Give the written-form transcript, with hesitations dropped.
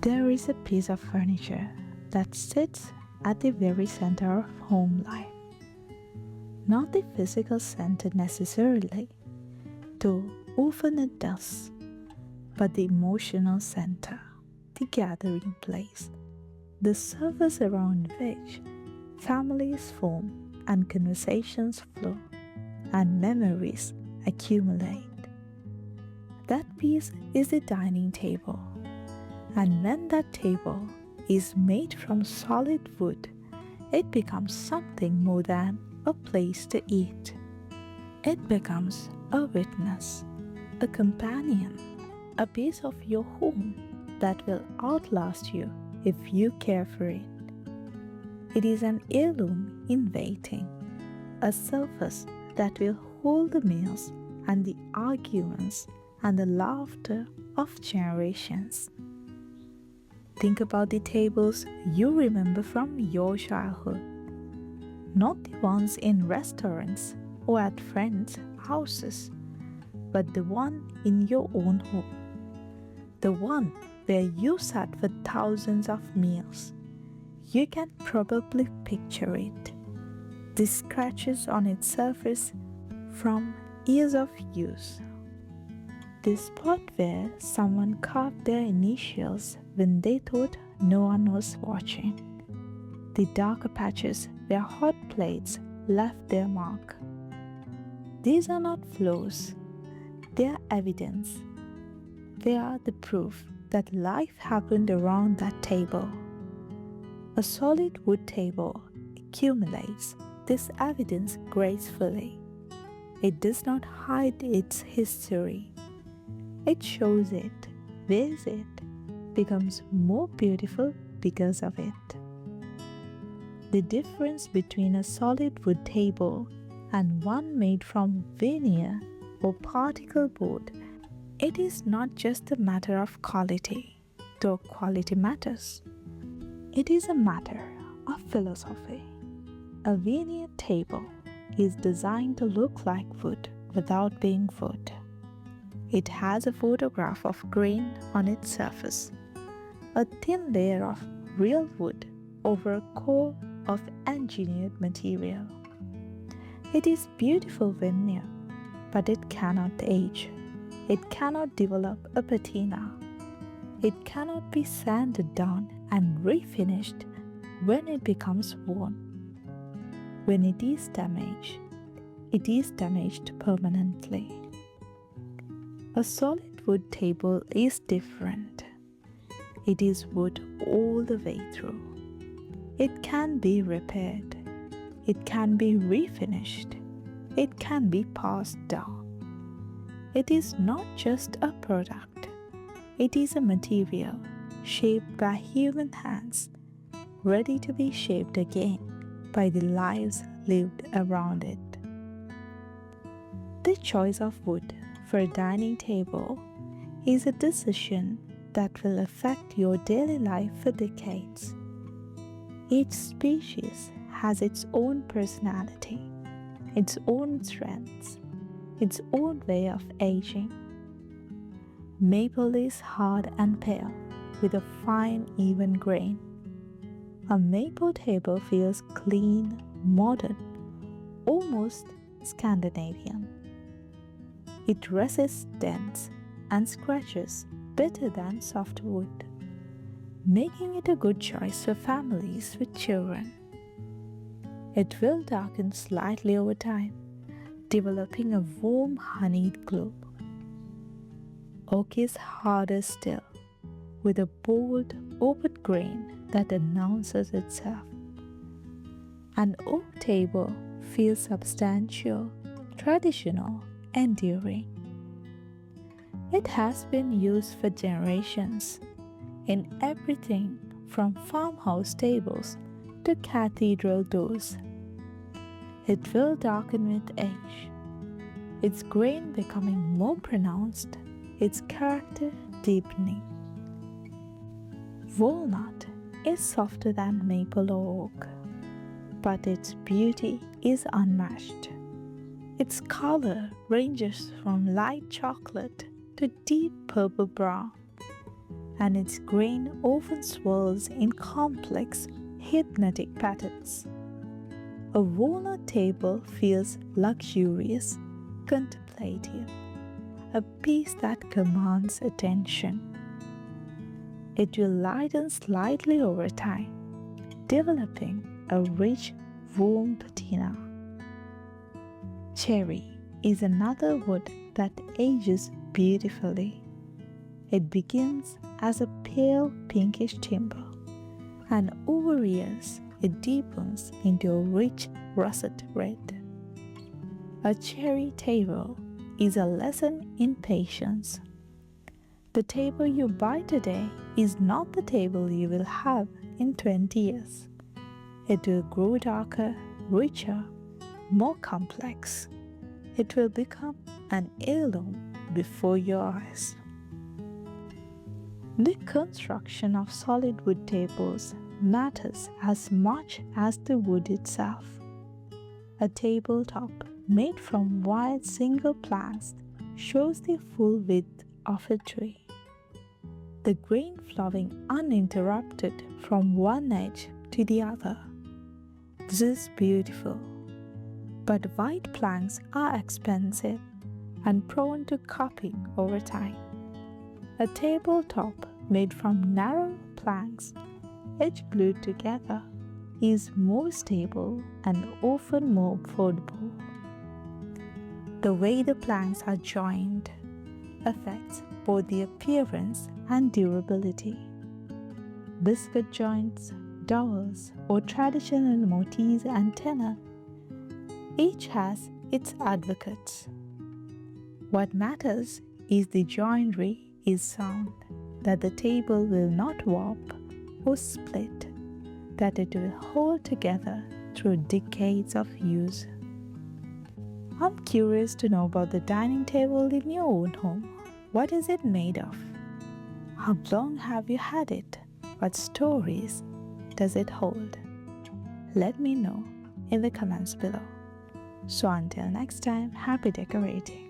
There is a piece of furniture that sits at the very center of home life. Not the physical center necessarily, though often it does, but the emotional center, the gathering place, the surface around which families form and conversations flow and memories accumulate. That piece is the dining table, and when that table is made from solid wood, it becomes something more than a place to eat. It becomes a witness, a companion, a piece of your home that will outlast you if you care for it. It is an heirloom in waiting, a surface that will hold the meals and the arguments and the laughter of generations. Think about the tables you remember from your childhood, not the ones in restaurants or at friends' houses, but the one in your own home, the one where you sat for thousands of meals. You can probably picture it. The scratches on its surface from years of use. The spot where someone carved their initials when they thought no one was watching. The darker patches where hot plates left their mark. These are not flaws, they are evidence. They are the proof that life happened around that table. A solid wood table accumulates this evidence gracefully. It does not hide its history. It shows it, wears it, becomes more beautiful because of it. The difference between a solid wood table and one made from veneer or particle board, it is not just a matter of quality, though quality matters. It is a matter of philosophy. A veneer table is designed to look like wood without being wood. It has a photograph of grain on its surface, a thin layer of real wood over a core of engineered material. It is beautiful veneer, but it cannot age. It cannot develop a patina. It cannot be sanded down and refinished when it becomes worn. When it is damaged permanently. A solid wood table is different. It is wood all the way through. It can be repaired. It can be refinished. It can be passed down. It is not just a product. It is a material shaped by human hands, ready to be shaped again by the lives lived around it. The choice of wood for a dining table is a decision that will affect your daily life for decades. Each species has its own personality, its own strengths, its own way of aging. Maple is hard and pale with a fine, even grain. A maple table feels clean, modern, almost Scandinavian. It resists dents and scratches better than soft wood, making it a good choice for families with children. It will darken slightly over time, developing a warm honeyed glow. Oak is harder still, with a bold, open grain that announces itself. An oak table feels substantial, traditional, enduring. It has been used for generations in everything from farmhouse tables to cathedral doors. It will darken with age, its grain becoming more pronounced, its character deepening. Walnut is softer than maple or oak, but its beauty is unmatched. Its color ranges from light chocolate to deep purple brown, and its grain often swirls in complex, hypnotic patterns. A walnut table feels luxurious, contemplative, a piece that commands attention. It will lighten slightly over time, developing a rich, warm patina. Cherry is another wood that ages beautifully. It begins as a pale pinkish timber, and over years it deepens into a rich russet red. A cherry table is a lesson in patience. The table you buy today is not the table you will have in 20 years. It will grow darker, richer, more complex. It will become an heirloom before your eyes. The construction of solid wood tables matters as much as the wood itself. A tabletop made from wide single planks shows the full width of a tree. The grain flowing uninterrupted from one edge to the other. This is beautiful. But white planks are expensive and prone to cupping over time. A tabletop made from narrow planks, edge glued together, is more stable and often more affordable. The way the planks are joined affects both the appearance and durability. Biscuit joints, dowels, or traditional motifs and tenor, each has its advocates. What matters is the joinery is sound, that the table will not warp or split, that it will hold together through decades of use. I'm curious to know about the dining table in your own home. What is it made of? How long have you had it? What stories does it hold? Let me know in the comments below. So until next time, happy decorating.